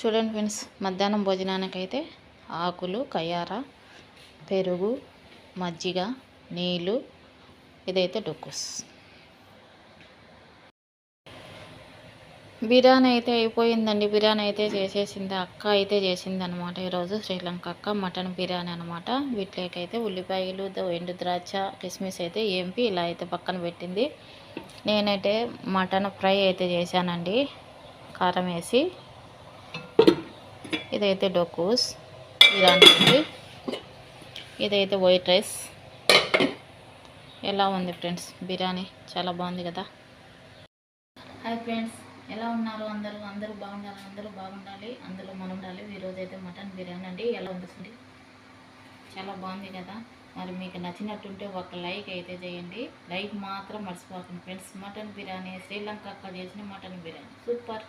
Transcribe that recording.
చూడండి ఫ్రెండ్స్, మధ్యాహ్నం భోజనానికైతే ఆకులు, కయ్యార, పెరుగు, మజ్జిగ, నీళ్ళు, ఇదైతే డొక్కుస్. బిర్యానీ అయితే అయిపోయిందండి. బిర్యానీ అయితే చేసేసింది, అక్క అయితే చేసింది అనమాట. ఈరోజు శ్రీలంక అక్క మటన్ బిర్యానీ అనమాట. వీటికైతే ఉల్లిపాయలు, ఎండు ద్రాక్ష, కిస్మిస్ అయితే ఏంపి ఇలా అయితే పక్కన పెట్టింది. నేనైతే మటన్ ఫ్రై అయితే చేశానండి, కారం వేసి. ఇదైతే డొక్కూస్ బిర్యానీ. ఇదైతే వైట్ రైస్. ఎలా ఉంది ఫ్రెండ్స్ బిర్యానీ? చాలా బాగుంది కదా. హాయ్ ఫ్రెండ్స్, ఎలా ఉన్నారు అందరూ? అందరూ బాగుండాలి, అందరూ బాగుండాలి, అందులో మనం ఉండాలి. ఈరోజు అయితే మటన్ బిర్యానీ అండి. ఎలా ఉంది? చాలా బాగుంది కదా. మరి మీకు నచ్చినట్టుంటే ఒక లైక్ అయితే చేయండి. లైక్ మాత్రం మర్చిపోకండి ఫ్రెండ్స్. మటన్ బిర్యానీ శ్రీలంక అక్క చేసిన మటన్ బిర్యానీ సూపర్.